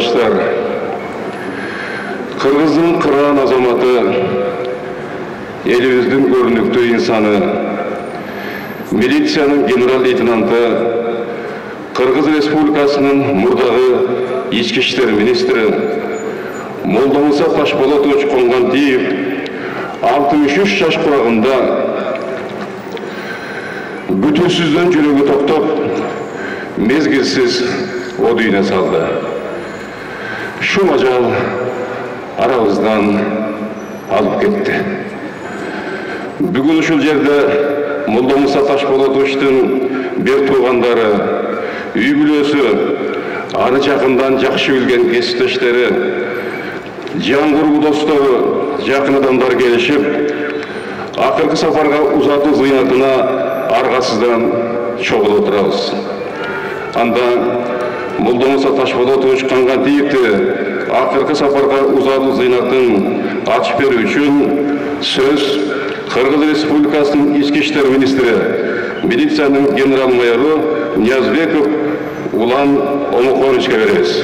Yurttaşlar, Kırgız'ın kıran azamatı, elimizin görünüktü insanı, militsiyanın general-leytenantı, Kırgız Respublikasının murdağı İçki İşler Ministri, Молдамыса Ташполотович Конгантиев 63 yaş kurağında bütünsüzden жүрегі тоқтап, mezgilsiz o düğüne saldı. Şu macal aramızdan alıp gitti. Bugün uşul yerde Молдамыса Ташполотовичтің bir tuğandары, үй бүлөсү, аны жақындан жақшы білген кесіптештері, жан құрбы достары, жақын адамдар келишип, акыркы сапарга узатуу зыйнатына аргасыздан чогулуп отурабыз. Анда Молдамыса Ташполотович Конгантиевди акыркы сапарга узатуу зыйнатын ачып берүү үчүн сөз Кыргыз Республикасынын Ички иштер министри, милициянын генерал-майору Ниязбеков Улан Омухоновичке беребиз.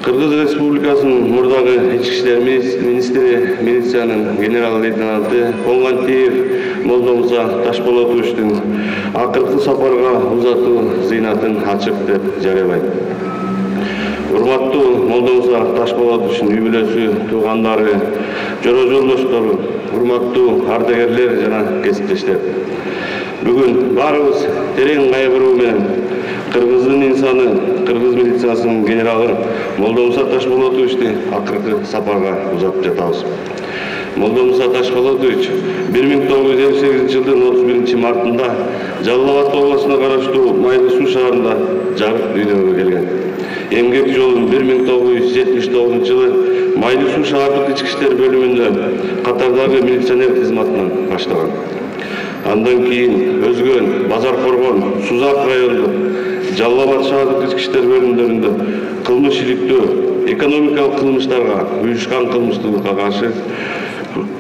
Кыргыз Республикасынын мурдагы Ички иштер министри, милициянын генерал-лейтенанты Конгантиев Молдамыса Ташполотовичтин акыркы сапарга узатуу зыйнатын ачык деп жарыялайт. Урматтуу Молдамыса Ташполотовичтин үй бүлөсү, туугандары, жора жолдоштору, урматтуу ардагерлер жана кесиптештер. Бүгүн баарыбыз терең кайгыруу менен Кыргыздын инсаны, Кыргыз милициясынын генералы Молдамыса Ташполотовичти акыркы сапарга узатып жатабыз. Молдамыса Ташполотович 1958 жылдын 31 мартында Жалал Абад облусуна караштуу Майлы Суу шаарында жарык дүйнөгө келген. Эмгек жолун 1979 жылы Майлы Суу шаардык ички иштер бөлүмүндө катардагы милиционер кызматынан баштаган. Андан кийин Өзгөн, Базар Коргон, Сузак райондук, Жалал Абад шаардык ички иштер бөлүмдөрүндө кылмыш иликтөө, экономикалык кылмыштарга, уюшкан кылмыштуулукка каршы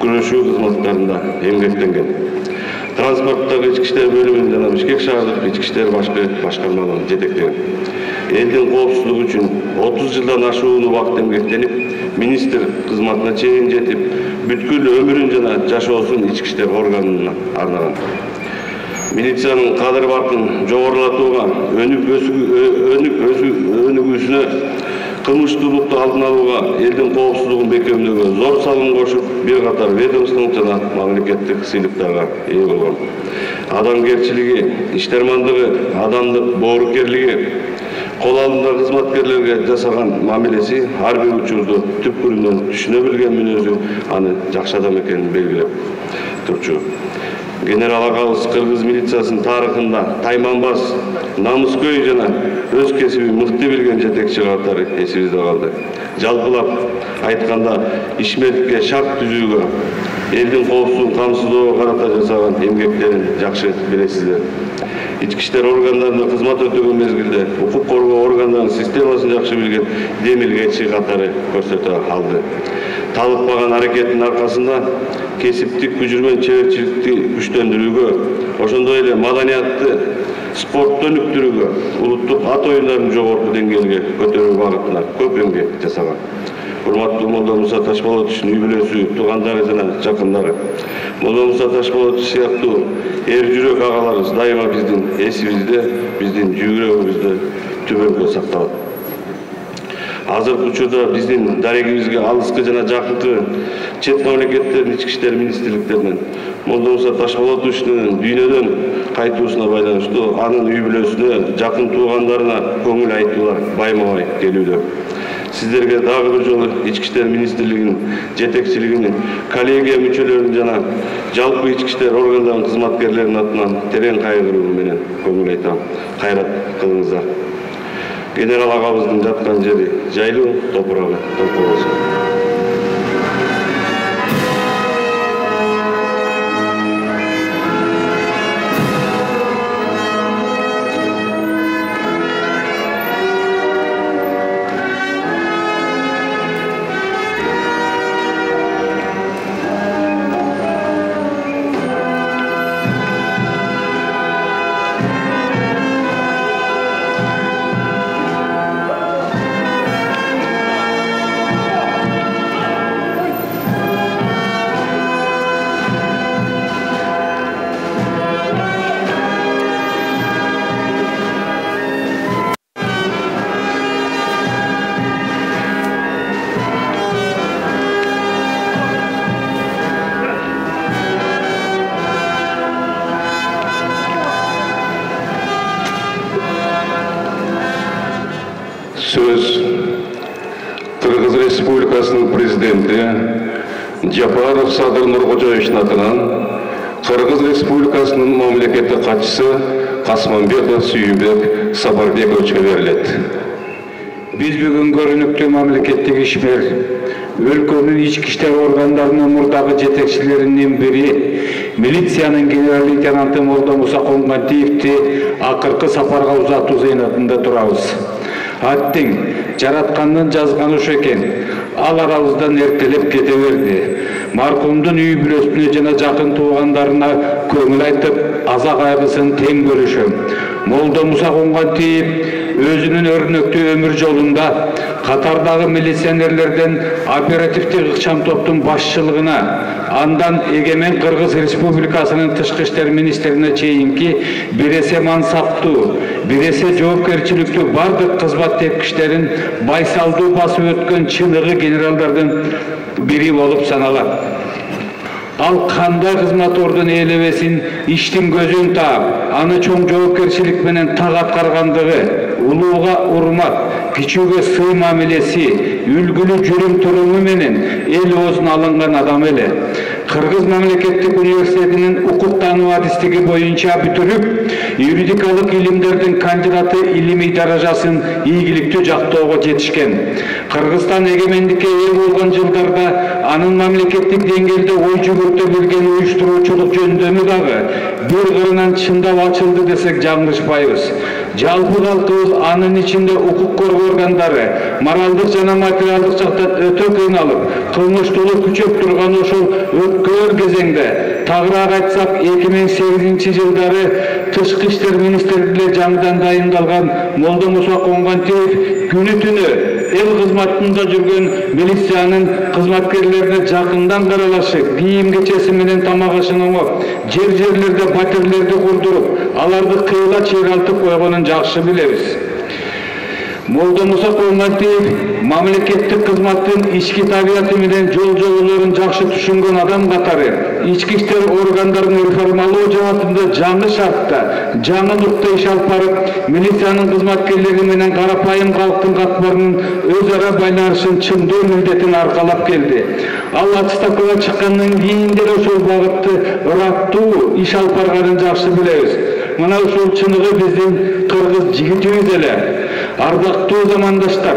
күрөшүү кызматтарында эмгектенген. Транспорттагы ички иштер бөлүмүнүн жана Бишкек шаардык ички иштер башкармалыгын жетектеген. Элдин коопсуздугу үчүн 30 жылдан ашуун убакыт эмгектенип, министр кызматына чейин жетип, бүткүл өмүрүн жана жашоосун ички иштер органына арнаган. Милициянын кадыр баркын жогорулатууга, өнүгүүсүнө, кылмыштуулукту алдын алууга, элдин коопсуздугун бекемдөөгө зор салым кошуп, бир катар ведомстволук жана мамлекеттик сыйлыктарга ээ болгон. Адамгерчилиги, иштермандыгы, адамдык боорукерлиги, кол алдында кызматкерлерге жасаган мамилеси ар бир учурду түпкүрүнөн түшүнө билген мүнөзү аны жакшы адам экенин белгилеп турчу. Генерал агабыз Кыргыз милициясынын тарыхында тайманбас, намыскөй жана өз кесибин мыкты билген жетекчи катары эсибизде калды. Жалпылап айтканда, ишмердикке шарт түзүүгө, элдин коопсуздугун камсыздоого карата жасаган эмгектерин жакшы билесиздер. Ички иштер органдарында кызмат өтөгөн мезгилде укук коргоо органдарынын системасын жакшы билген демилгечи катары көрсөтө алды. Талыкпаган аракеттин аркасында кесиптик күжүрмөн чеберчиликти күчтөндүрүүгө, ошондой эле маданиятты спортту өнүктүрүүгө, улуттук ат оюндарын жогорку деңгээлге көтөрүү багытына көп эмгек жасаган. Урматтуу Молдамыса Ташполотовичтин үй бүлөсү, туугандары жана жакындары, Молдамыса Ташполотович сыяктуу эр жүрөк агаларыбыз дайыма биздин эсибизде, биздин жүрөгүбүздө түбөлгө сакталат. Азыркы учурда биздин дарегибизге алыскы жана жакынкы чет мамлекеттердин ички иштер министрликтеринен Молдамыса Ташполотовичтин дүйнөдөн кайтуусуна байланыштуу анын үй бүлөсүнө, жакын туугандарына көңүл айтуулар байма-бай келүүдө. Сиздерге дагы бир жолу ички иштер министрлигинин жетекчилигинин, коллегия мүчөлөрүнүн жана жалпы ички иштер органдарынын кызматкерлеринин атынан терең кайгыруу менен көңүл айтам. Кайрат кылыңыздар. Генерал агабыздын жаткан жери жайлуу, топурагы толтур болсун. Söz Kırgız Respublikasының президенті Жапаров Садыр Нуркожоевичтин атынан Кыргыз Республикасынын мамлекеттик катчысы Касманбеков Сүйүнбек Сапарбековичке берилет. Биз бүгүн көрүнүктүү мамлекеттик ишмер, өлкөнүн ички иштер органдарынын мурдагы жетекчилеринин бири, милициянын генерал-лейтенанты Молдо Муса Коңгантиевди акыркы сапарга узатуу зыйнатында турабыз. Аттиң жараткандын жазганы ошо экен. Ал арабыздан эртелеп кете берди. Маркумдун үй бүлөсүнө жана жакын туугандарына көңүл айтып, аза кайгысын тең бөлүшөм. Молдо Муса Коңгантиев өзүнүн өрнөктүү өмүр жолунда катардагы милиционерлерден оперативдик ыкчам топтун башчылыгына, андан Эгемен Кыргыз Республикасынын тышкы иштер министрине чейинки биресе мансаптуу, биресе жоопкерчиликтүү бардык кызмат тепкичтерин байсалдуу басып өткөн чыныгы генералдардын бири болуп саналат. Ал кандай кызмат ордун ээлебесин, иштин көзүн таап, аны чоң жоопкерчилик менен так аткаргандыгы, улууга урмат, кичүүгө сый мамилеси, үлгүлүү жүрүм-туруму менен эл оозуна алынган адам эле. Кыргыз мамлекеттик университетинин укук таануу адистиги боюнча бүтүрүп, юридикалык илимдердин кандидаты илимий даражасын ийгиликтүү жактоого жетишкен. Кыргызстан эгемендикке ээ болгон жылдарда анын мамлекеттик деңгээлде ой жүгүртө билген уюштуруучулук жөндөмү дагы бир кырынан чындап ачылды десек жаңылышпайбыз. Жалпы калкыбыз анын ичинде укук коргоо органдары моралдык жана материалдык жактан өтө кыйналып, кылмыштуулук күчөп турган ошол өткөр кезеңде, тагыраак айтсак 2008-жылдары тышкы иштер министрлигинде жаңыдан дайындалган Молдо Муса Коңгантиев күнү-түнү эл кызматында жүргөн милициянын кызматкерлерине жакындан каралашып, кийим кечеси менен тамак ашын оңоп, жерлерде батирлерди курдуруп, аларды кыйла чыйралтып койгонун жакшы билебиз. Молдо Муса Коңгантиев мамлекеттик кызматтын ички табияты менен жол-жоболорун жакшы түшүнгөн адам катары, ички иштер органдарын реформалоо жаатында жаңы шартта, жаңы нукта иш алып барып, милициянын кызматкерлери менен карапайым калктын катмарынын өз ара байланышын чыңдоо милдетин аркалап келди. Ал аттестатка чыккандан кийин деле ошол багытты ыраттуу иш алып барганын жакшы билебиз. Мына ушул чыныгы биздин кыргыз жигитибиз эле. Ардактуу замандаштар,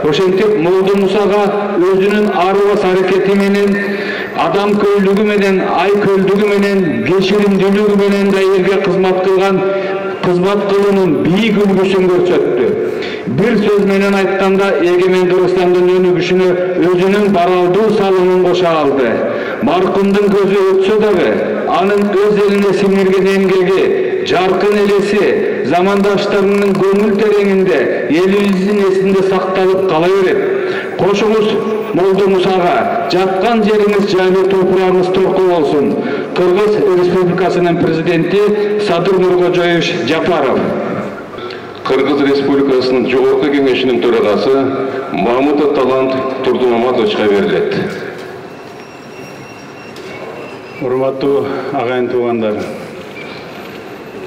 ошентип Молдо Мусага өзүнүн арыбас аракети менен, адам көйлүгү менен, ай көйлүгү менен, кечиримдүүлүгү менен да элге кызмат кылган, кызмат кылуунун бийик үлгүсүн көрсөттү. Бир сөз менен айтканда, Эгемен Кыргызстандын өнүгүшүнө өзүнүн баралдуу салымын кошо алды. Маркумдун көзү өтсө дагы, анын өз элине сиңирген эмгеги, жаркын элеси замандаштарынын көңүл тереңинде, элибиздин эсинде сакталып кала берет. Кошуңуз Молдо Мусага жаткан жериңиз жайлуу, топурагыңыз торку болсун. Кыргыз Республикасынын президенти Садыр Нуркожоевич Жапаров. Кыргыз Республикасынын Жогорку Кеңешинин төрагасы Мамытов Талант Турдумаматовичке берилет. Урматтуу агайын туугандар,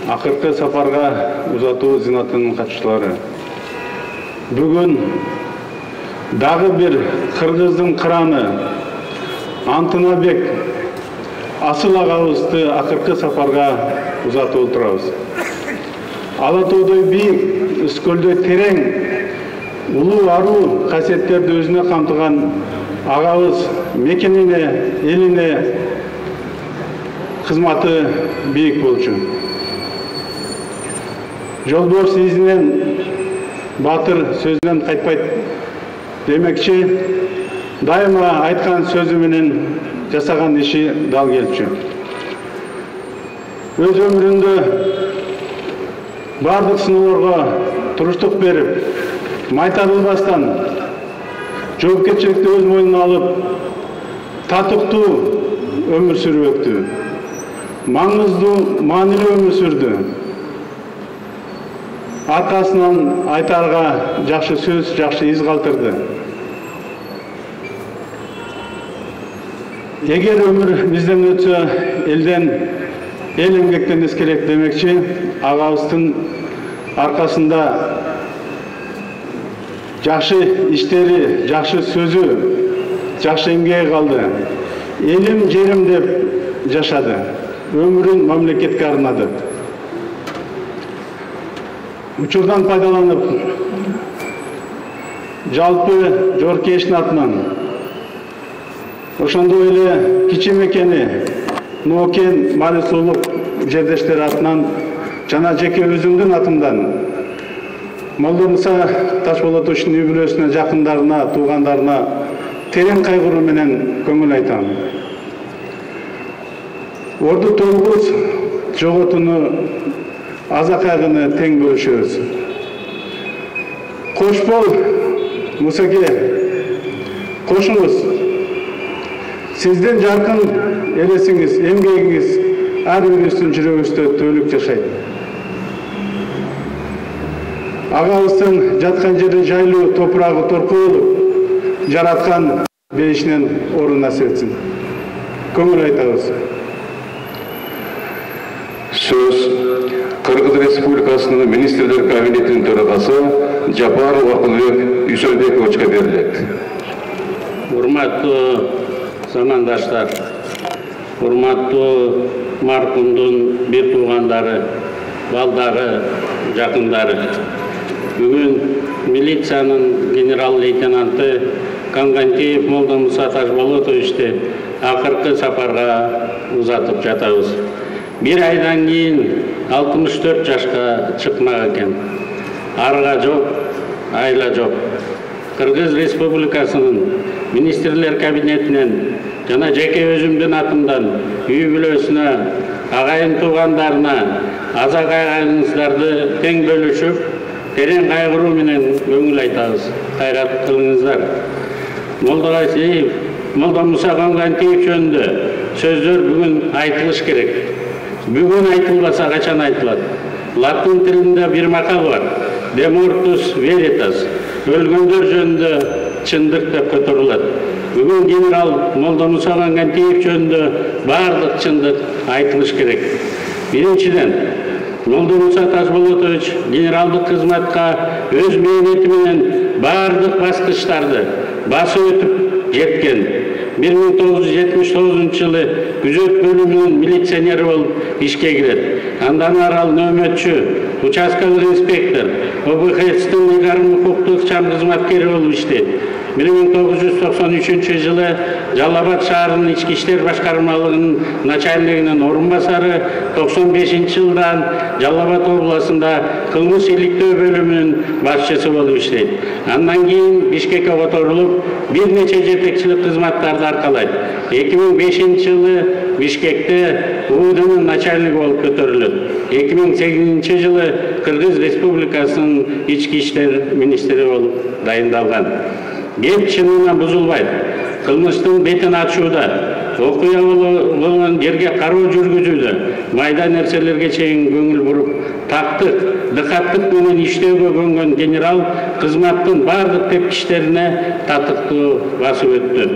акыркы сапарга узатуу зыйнатынын катчылары, бүгүн дагы бир кыргыздын кыраны Антынабек Асыл агабызды акыркы сапарга узатып отурабыз. Ала тоодой бийик, үскөлдөй терең, улуу аруу касиеттерди өзүнө камтыган агабыз мекенине, элине кызматы бийик болчу. Жолбош изинен батыр сөзүнөн кайтпайт демекчи, дайыма айткан сөзү менен жасаган иши дал келчү. Өз өмүрүндө бардык сыноолорго туруштук берип, майтарылбастан жоопкерчиликти өз мойнуна алып, татыктуу өмүр сүрүп өттү. Маңыздуу, маанилүү өмүр сүрдү. Атасынан айтарга жакшы сөз, жакшы из калтырды. Эгер өмүр бизден өтсө, элден, эл эмгектенис керек демекчи, агабыздын аркасында жакшы иштери, жакшы сөзү, жакшы эмгеги калды. Элим, жерим деп жашады. Өмүрүн мамлекетке арнады. Учурдан пайдаланып, жалпы Жоркештин атынан, ошондой эле кичи мекени Ноокен Мали Сулук жердештери атынан жана жеке өзүмдүн атымдан Молдо Муса Ташболотовичтин үй бүлөсүнө, жакындарына, туугандарына терең кайгыруу менен көңүл айтам. Орду толгуз жоготууну, аза кайгыны тең бөлүшөбүз. Кош бол, Мусаке, кошуңуз. Сиздин жаркын элесиңиз, эмгегиңиз ар бирибиздин жүрөгүбүздө түбөлүк жашайт. Агабыздын жаткан жери жайлуу, топурагы торкулуп, жараткан бейишинен орун насип этсин. Көңүл айтабыз. Сөз Кыргыз Республикасынын Министрлер Кабинетинин төрагасы Жапаров Акылбек Үсөнбековичке берилет. Урматтуу замандаштар, урматтуу маркумдун бир туугандары, балдары, жакындары. Бүгүн милициянын генерал-лейтенанты Конгантиев Молдо Муса Ташболотовичти акыркы сапарга узатып жатабыз. Bir aydan кийин 64 жашка чыкмак экен. Арга жок, айла жок. Кыргыз Республикасынын Министрлер Кабинетинен жана жеке өзүмдүн атымдан үй бүлөсүнө, агайын туугандарына аза кайгыңыздарды тең бөлүшүп, терең кайгыруу менен көңүл айтабыз. Кайрат кылыңыздар. Молдо Гасиев, Молдо Муса Конгантиев жөнүндө сөздөр бүгүн айтылыш керек. Бүгүн айтылбаса качан айтылат? Латын тилинде бир макал бар. De mortus veritas. Өлгөндөр жөнүндө чындык деп көтөрүлөт. Бүгүн генерал Молдо Муса Конгантиев жөнүндө бардык чындык айтылыш керек. Биринчиден, Молдо Муса Ташболотович генералдык кызматка өз мээнети менен бардык баскычтарды басып өтүп жеткен. 1979 жылы күзөт бөлүмүнүн милиционери болуп ишке кирет. Андан арал нөөмөтчү, участкалык инспектор, ОБХ-тин ыйгарым укуктук ыкчам кызматкери болуп иштейт. 1993 жылы Жалал-Абад шаарынын ички иштер башкармалыгынын начальнигинин орун басары, 95 жылдан Жалал-Абад областында кылмыш иликтөө бөлүмүнүн башчысы болуп иштейт. Андан кийин Бишкекке которулуп, бир нече жетекчилик кызматтарды аркалайт. 2005 жылы Бишкекте УВДнын начальниги болуп көтөрүлөт. 2008 жылы Кыргыз Республикасынын ички иштер министри болуп дайындалган. Кеп чынына бузулбайт. Кылмыштын бетин ачууда, окуя болгон жерге кароо жүргүзүүдө, майда нерселерге чейин көңүл буруп, тактык, дыкаттык менен иштөөгө көнгөн генерал кызматтын бардык тепкичтерине татыктуу басып өттү.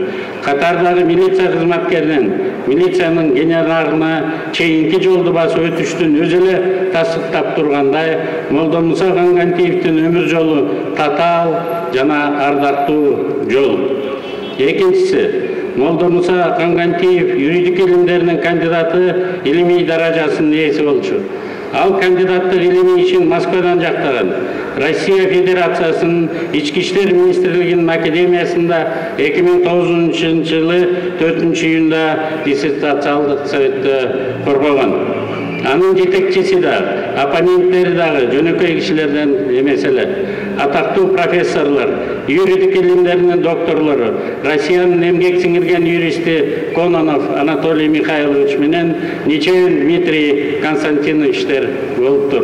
Катардагы милиция кызматкеринен милициянын генералына чейинки жолду басып өтүштүн өзү эле тасдыктап тургандай, Молдо Муса Конгантиевдин өмүр жолу татаал жана ардактуу жол. Экинчиси, Молдо Муса Конгантиев юридик илимдеринин кандидаты илимий даражасынын ээси болчу. Ал кандидаттык илимий ишин Москвадан жактаган. Россия Федерациясынын Ички иштер министрлигинин академиясында 2009 жылы 4-июнда диссертациялык советте коргогон. Анын жетекчиси да, оппоненттери дагы жөнөкөй кишилерден эмес эле. Атактуу профессорлор, юридик илимдеринин докторлору, Россиянын эмгек сиңирген юристи Кононов Анатолий Михайлович менен Нечаев Дмитрий Константиновичтер болуптур.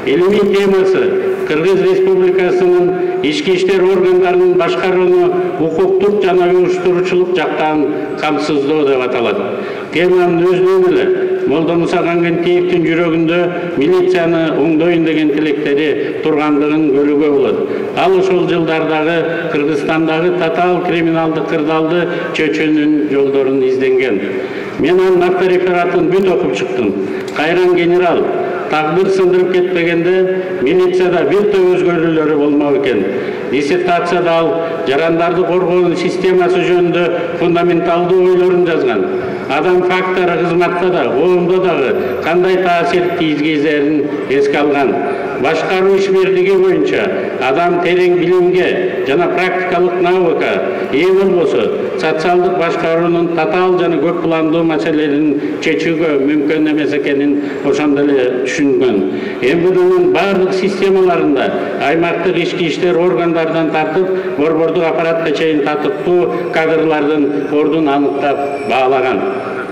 Илимий темасы Кыргыз Республикасынын ички иштер органдарынын башкарууну укуктук жана уюштуруучулук жактан камсыздоо деп аталат. Теманын өзүнөн эле Молдо Муса Конгантиевдин жүрөгүндө милицияны оңдойн деген тилектери тургандыгын көрүүгө болот. Ал ошол жылдардагы Кыргызстандагы татаал криминалдык кырдаалды чөчүүнүн жолдорун изденген. Мен анын авторефератын бүт окуп чыктым. Кайран генерал тагдыр сындырып кетпегенде милицияда бир топ өзгөрүүлөр болмок экен. Диссертацияда ал жарандарды коргоонун системасы жөнүндө фундаменталдуу ойлорун жазган. Адам фактору кызматта да, коомдо дагы кандай таасир тийгизерин эске алган. Башкаруу ишмердиги боюнча адам терең билимге жана практикалык навыка ээ болбосо, социалдык башкаруунун татаал жана көп пландуу маселелерин чечүүгө мүмкүн эмес экенин ошондо эле түшүнгөн. МВДнын бардык системаларында аймактык ички иштер органдарынан тартып, борбордук аппаратка чейин татыктуу кадрлардын ордун аныктап баалаган.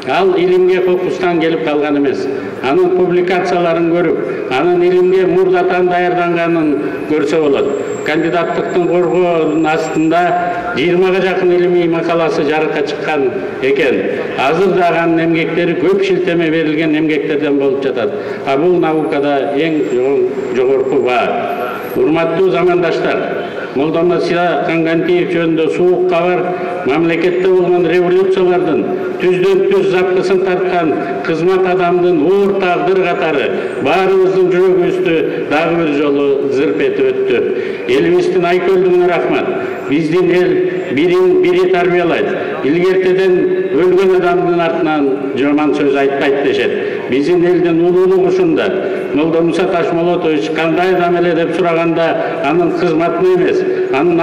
Ал илимге фокустан келип калган эмес. Анын публикацияларын көрүп, анын илимге мурдатан даярданганын көрсө болот. Кандидаттыктын коргоонун астында 20-га жакын илимий макаласы жарыкка чыккан экен. Азыр дагы анын эмгектери көп шилтеме берилген эмгектерден болуп жатат. А бул наукада эң жогорку баа. Урматтуу замандаштар, Молдомуса Кангантиев жөнүндө суук кабар мамлекетте болгон революциялардын түздөн-түз запкысын тарткан кызмат адамдын оор тагдыр катары баарыбыздын жүрөгүбүздү дагы бир жолу зырп этип өттү. Элибиздин айкөлдүгүнө рахмат. Биздин эл бири тарбиялайт. Илгертеден өлгөн адамдын артынан жаман сөз айтпайт дешет. Биздин элдин улуулугу ушунда. Молдомуса Ташмолотович кандай адам эле деп сураганда анын кызматын эмес, анын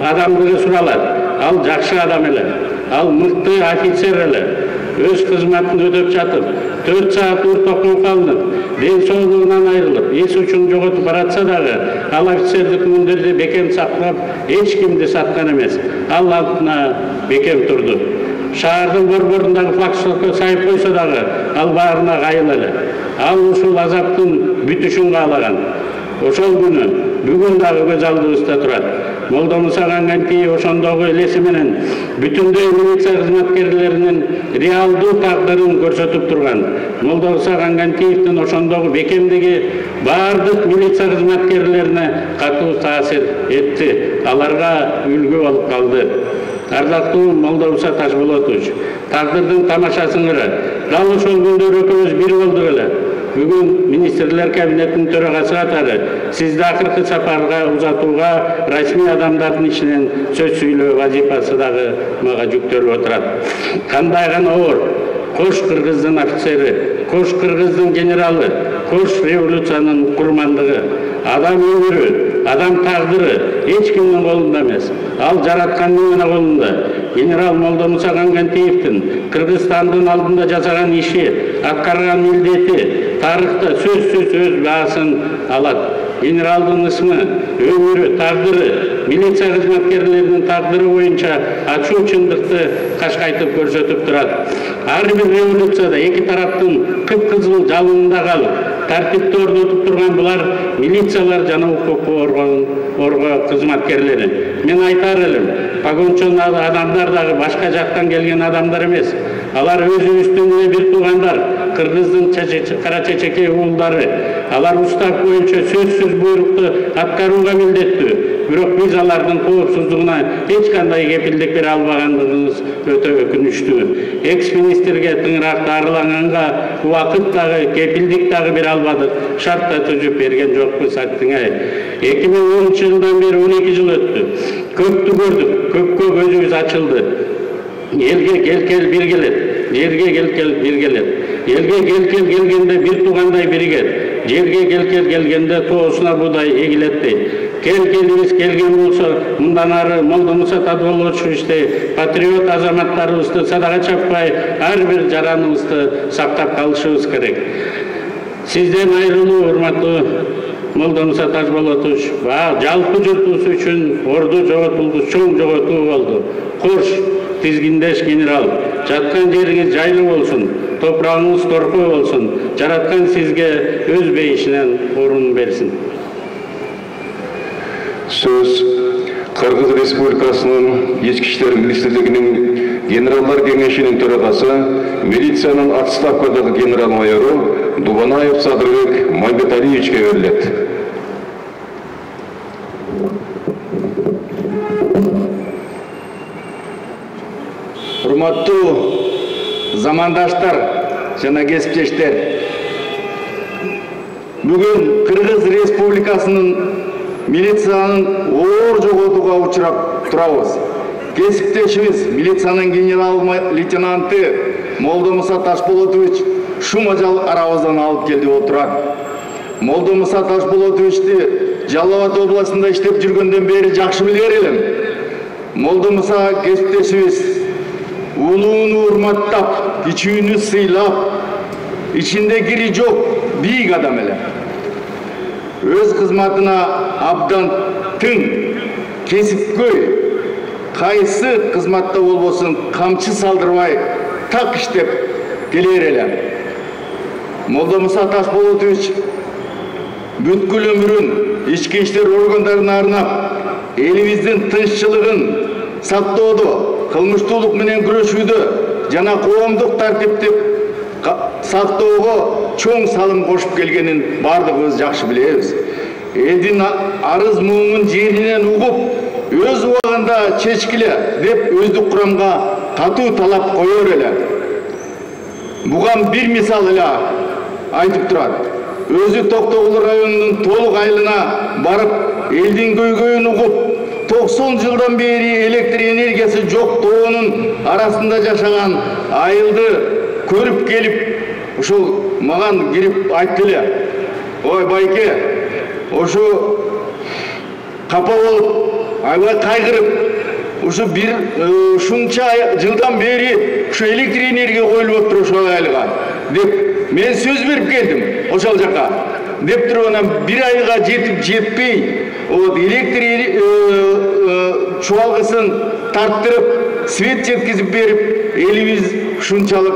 адамдыгы суралат. Ал жакшы адам эле. Ал мыкты офицер эле. Өз кызматын өдөп жатып, 4 саат уртокко калды. Ден соолугунан айрылып, эс учун жоготуп баратса дагы, ал офицердик мундирди бекем сактап, эч кимди саткан эмес. Ал алдына бекем турду. Шаардын борборундагы флагштокко сайып койсо дагы, ал баарына кайыл эле. Ал ушул азаптын бүтүшүн каалаган. Ошол күнү бүгүн дагы көз алдыбызда турат. Молдомуса Кангантиев ошондогу элеси менен бүтүндөй милиция кызматкерлеринин реалдуу тагдырын көрсөтүп турган. Молдомуса Кангантиевдин ошондогу бекемдиги бардык милиция кызматкерлерине катуу таасир этти. Аларга үлгү болуп калды. Ардактуу Молдомуса Ташмолотович, тагдырдын тамашасын кыра. Дал ошол күндөр экөөбүз бир болдук эле. Бүгүн министрлер кабинетинин төрагасы катары сизди акыркы сапарга узатууга расмий адамдардын ичинен сөз сүйлөө вазифасы дагы мага жүктөлүп отурат. Кандай гана оор, кош кыргыздын офицери, кош кыргыздын генералы, кош революциянын курмандыгы, адам өмүрү, адам тагдыры эч кимдин колунда эмес. Ал жараткандын гана колунда. Генерал Молдомуса Кангантиевдин Кыргызстандын алдында жасаган иши, аткарган милдети тарыхта сөзсүз өз баасын алат. Генералдын ысмы, өмүрү, тагдыры, милиция кызматкерлеринин тагдыры боюнча ачуу чындыкты кашкайтып көрсөтүп турат. Ар бир революцияда эки тараптын кып-кызыл жалынында калып, тартипти орнотуп турган булар милициялар жана укукту коргоо кызматкерлери. Мен айтар элем, погончон адамдар дагы башка жактан келген адамдар эмес. Алар өзүбүздүн эле бир туугандар, кыргыздын кара чечекей уулдары. Алар устав боюнча сөзсүз буйрукту аткарууга милдеттүү. Бирок биз алардын коопсуздугуна эч кандай кепилдик бере албагандыгыбыз өтө өкүнүчтүү. Экс-министрге тыңыраак дарыланганга убакыт дагы, кепилдик дагы бере албадык. Шарт да түзүп берген жокпуз аттыңай. 2010 жылдан бери 12 жыл өттү. Көптү көрдүк, көккө көзүбүз ачылды. Элге келкел бир келет, жерге келкел бир келет. Элге келкел келгенде бир туугандай биригет. Жерге келкел келгенде тоосуна буудай эгилет. Келкелибиз келген болсо, мындан ары Молдомуса Ташмолотовичтей патриот азаматтарыбызды садага чаппай, ар бир жараныбызды сактап калышыбыз керек. Сизден айрылуу, урматтуу Молдомуса Ташмолотович, жалпы журтубуз үчүн орду жоготулду, чоң жоготуу болду. Кош, тизгиндеш генерал, жаткан жериңиз жайлуу болсун, топурагыңыз торкой болсун, жараткан сизге өз бейишинен орун берсин. Söz Kırgız Respublikasının İçki İşler Ministrliğinin Generallar Kengешinin төрағасы, милицияның отставкадагы генерал-майору Дубанаев Садырбек Мамбеталиевичке берилет. Урматтуу замандаштар жана кесиптештер, Бүгін Кыргыз Республикасының милицияның оор жоготууга учурап турабыз. Кесиптешибиз милицияның генерал-лейтенанты Молдомуса Ташполотович шум ажал арабыздан алып келди отурат. Молдомуса Ташполотовичти Жалал-Абад областында иштеп жүргөндөн бери жакшы билер элем. Молдомуса кесиптешибиз улууну урматтап, кичүүнү сыйлап, ичинде кири жок бийик адам эле. Өз кызматына абдан тың, кесипкөй, кайсы кызматта болбосун камчы салдырбай так иштеп келер эле. Молдомуса Ташполотович бүткүл өмүрүн ички иштер органдарына арнап, элибиздин тынччылыгын сактоодо, кылмыштуулук менен күрөшүүдө жана коомдук тартипти сактоого чоң салым кошуп келгенин бардыгыбыз жакшы билебиз. Элдин арыз муңун жеринен угуп, өз убагында чечкиле деп өздүк курамга катуу талап коёр эле. Буган бир мисал эле айтып турат. Өзү Токтогул районунун толук айылына барып, элдин көйгөйүн угуп, 90 жылдан бери электр энергиясы жок тоонун арасында жашаган айылды көрүп келип, ушул маган кирип айтты эле. Ой байке, ошо капа болуп, аябай кайгырып, ушу бир ушунча жылдан бери ушу электр энергия коюлуп отур ошол айылга деп мен сөз берип келдим ошол жака. Деп туруп анан бир айга жетип жетпей, электр чубалгысын тарттырып, свет жеткизип берип, элибиз ушунчалык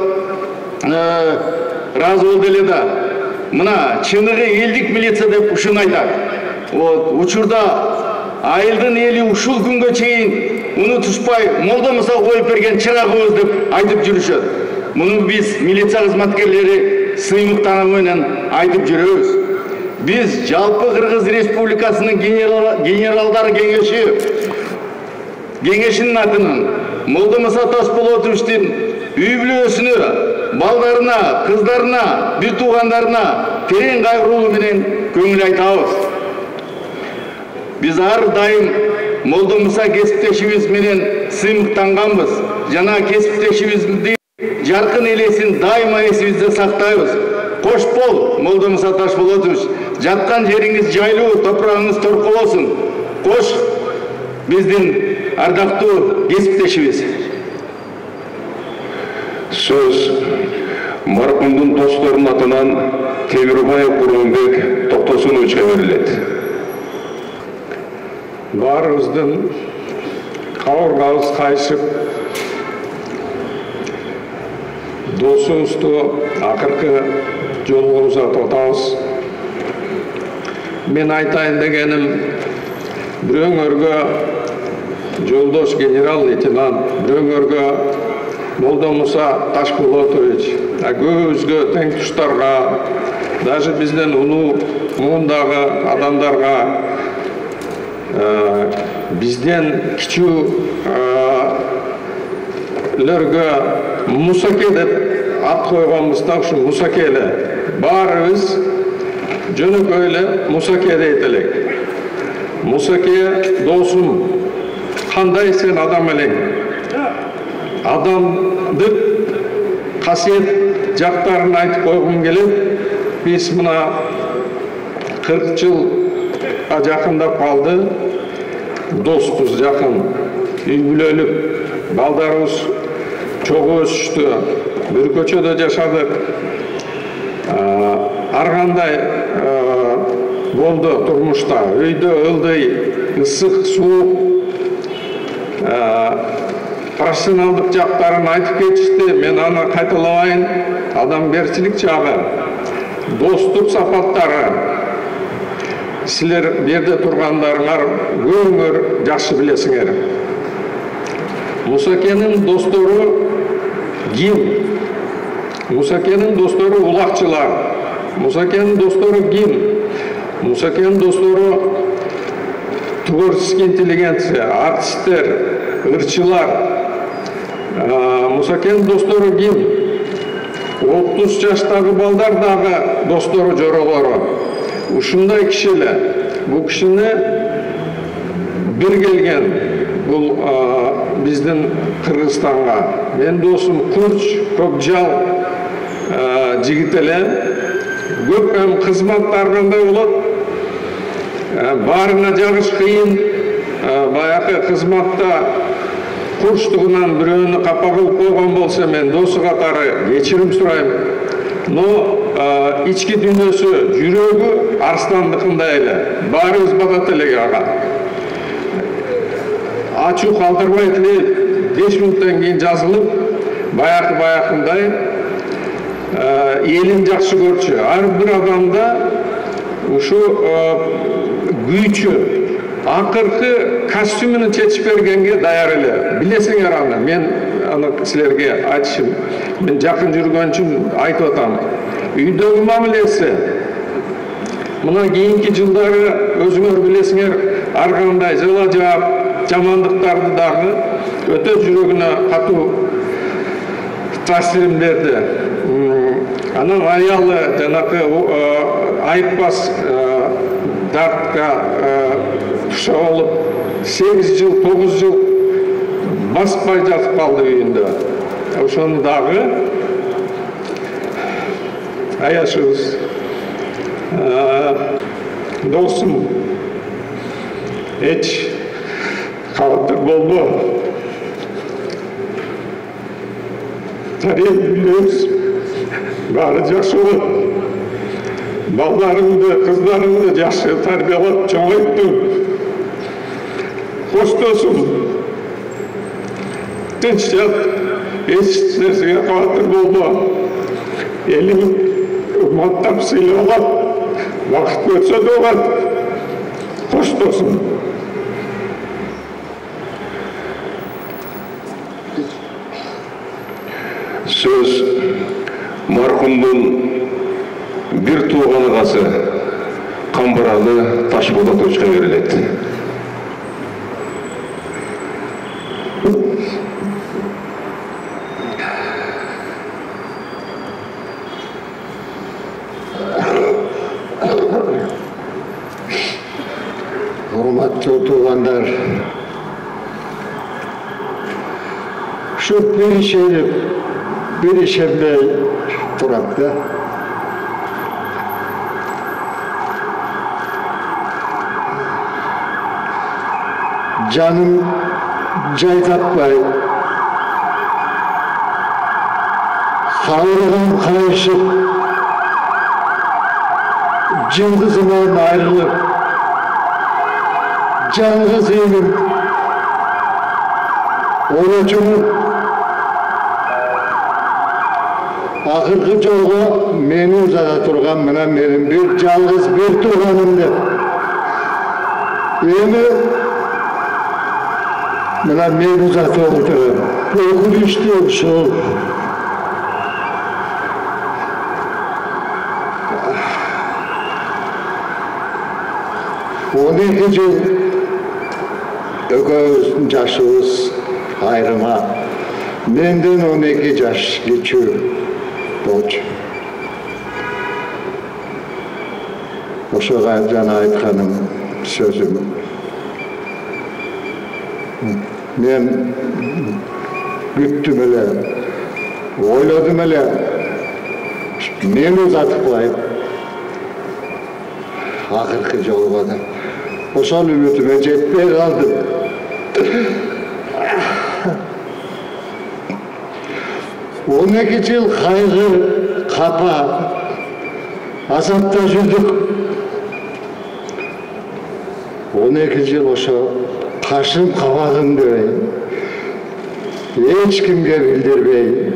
разы болду эле да. Мына чыныгы элдик милиция деп ушуну айтат. Учурда айылдын эли ушул күнгө чейин унутушпай Молдомуса коюп берген чырагыбыз деп айтып жүрүшөт. Муну биз милиция кызматкерлери сыймыктануу менен айтып жүрөбүз. Биз жалпы Кыргыз Республикасынын генералдар кеңешинин атынан Молдомуса Ташполотовичтин үй бүлөсүнө, балдарына, кыздарына, бир туугандарына терең кайгыруу менен көңүл айтабыз. Биз ар дайым Молдомуса кесиптешибиз менен сыймыктанганбыз. Жана кесиптешибиздин жаркын элесин дайыма эсибизде сактайбыз. Кош бол, Молдомуса Ташполотович. Жаткан жериңиз жайлуу, топурагыңыз торколосун. Кош биздин ардактуу кесиптешибиз. Söz marhumdun dostlarının atынан Темирбаев Курманбек Токтосуновичке берилет. Баарыбыздын кабыргабыз кайшып, досубузду акыркы жолго узатып атабыз. Мен айтайын дегеним, бирөөңөргө жолдош генерал-лейтенант, бирөөңөргө Молдомуса Ташполотович, көбүбүзгө тең туштарга, даже бизден улуу муундагы адамдарга, бизден кичүүлөргө Мусаке деп ат койгонбузда, ушу Мусаке эле. Баарыбыз жөнөкөй эле Мусаке дейт элек. Мусаке досум, кандай сен адам элең? Адамдык касиет жактарын айтып койгум келет. Биз мына 40 жылга жакындап калды. Доспуз жакын, үй бүлөлүк, балдарыбыз чогуу өсүштү, бир көчөдө жашадык. Ар кандай болду турмушта, өйдө ылдый, ысык, суук, профессионалдык жактарын айтып кетишти. Мен аны кайталабайын. Адамгерчилик жагы, достук сапаттары, силер берде тургандарыңар көңөр жакшы билесиңер. Мусакенин достору ким? Мусакенин достору улакчылар. Мусакенин достору ким? Мусакенин достору творческий интеллигенция, артисттер, ырчылар. Мусакенин достору ким? 30 жаштагы балдар дагы достору жоролору. ушундай кишилер, бул кишини бир келген бул биздин Кыргызстанга. Мен досум Курч, Көкжал жигит эле. Көп кызматтар кандай болот? Баарына жагыш кыйын. Баягы кызматта курчтугунан бирөөнү капа кылып койгон болсо, мен досу катары кечирим сурайм. Но ички дүйнөсү, жүрөгү арстандыкындай эле. Баарыбыз батат эле ага. Ачуу калтырбайт эле 5 минуттан кийин жазылып, баягындай элин жакшы көрчү. Ар бир адамда ушу күйчү, акыркы костюмун чечип бергенге даяр эле. Билесиңер аны, мен аны силерге айтышым. Мен жакын жүргөн үчүн айтып атам. Үйдөгү мамилеси мына кийинки жылдары өзүңөр билесиңер, ар кандай жыла жаап, жамандыктарды дагы өтө жүрөгүнө катуу таасирин берди. Анан аялы жанакы айыкпас дартка туша болуп 8 жыл, 9 жыл баспай жатып калды үйүндө. Ошону дагы аяшыбыз. Досум, эч кабаттык болбо. Тарих билебиз, баары жакшы болот. Балдарыңды, кыздарыңды жакшы тарбиялап чоңойттуң. Кош досум, тынч жат, эч нерсеге кабаттык болбо. Элиң мактап сыйлап алат, вакыт өтсө да болот. Кош досум. Söz marhumdun bir tuğanı gası Kambarалы Ташболатовичке берилет. Урматтуу туугандар, şu bir işemde turap da. Canım cay tapmay, sağlığım kayışıp, cılgızımdan ayrılıp, canınız eğilim, orucumu, akırkı jolga meni uzata turgan mına menin bir жалгыз bir tuğanımdı. Emi mına meni uzata oturgan. Ökülüştü şu. On iki yıl ököz yaşыбыз ayrıma. Menden 12 yaş geçiyor. Bolчу. Ошоға жана айтканым сөзүм. Мен күттүм эле, ойлодум эле, мени узатып коюп, акыркы жолго да. Ошол үмүтүмө жетпей калдым. 12 yıl kaygı, kapa, azapta жүрдүк. 12 yıl oşo kaşım kabagım debey, hiç kimge bildirbey,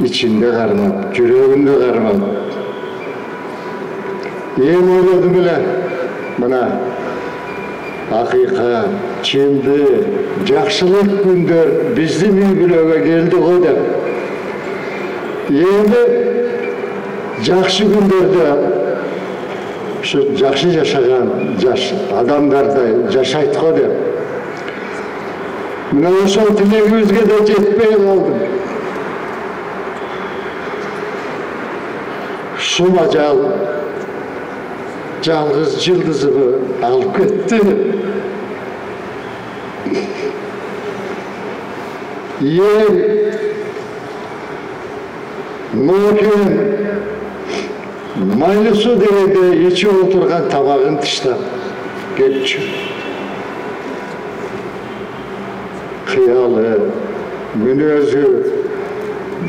içinde karmap, yüreğimde karmap. Em oyladım bile, mına hakikat, çimdi, jakşılık gündör bizdin үй-бүлөгө келди го деп. Endi jakşı gündörдө şu jakşı жашаган адамдардай жашайт го деп. Мына ошол тилегибизге да жетпей калдым. Шул ажал жалғыз жылдызымı алып кетті. Ел Нұркен майлы су дереде içip отырған табағын тыштап кетчү. Қиялы, мүнөзү,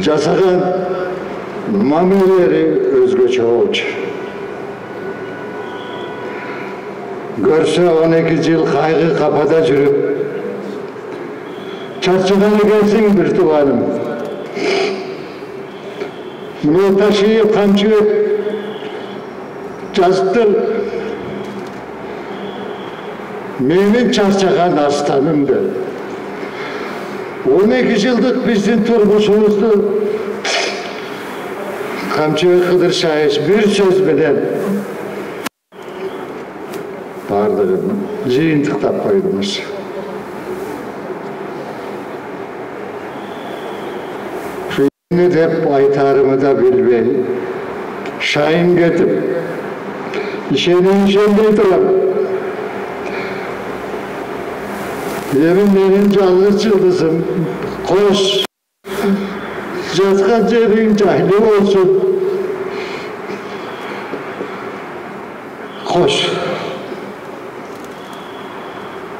жасаған мамилери өзгөчө болчу. Көрсө 12 жыл кайгы капада жүрүп, чарчаган экенсиң бир тууганым. Мына ташыйып камчы жазыптыр. Менин чарчаган астанымды. 12 жылдык биздин турмушубузду Камчыбек Кыдыршаевич bir söz менен бардыгын жыйынтыктап койдумуз. Ne деп айтарымы да билбей, шайын кетип, ишендей турам. Менин жалгыз жылдызым, кош, жаткан жериң жайлы болсун. Кош.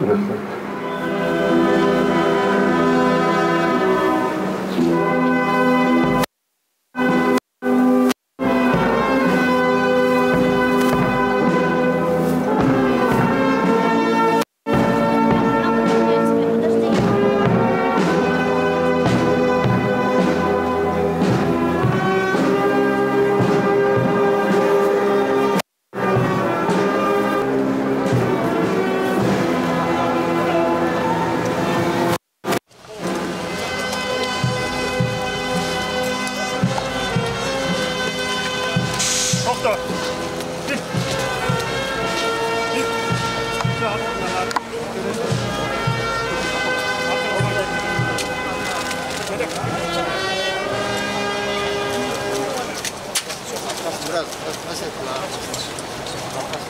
Рахмат. Biraz basit.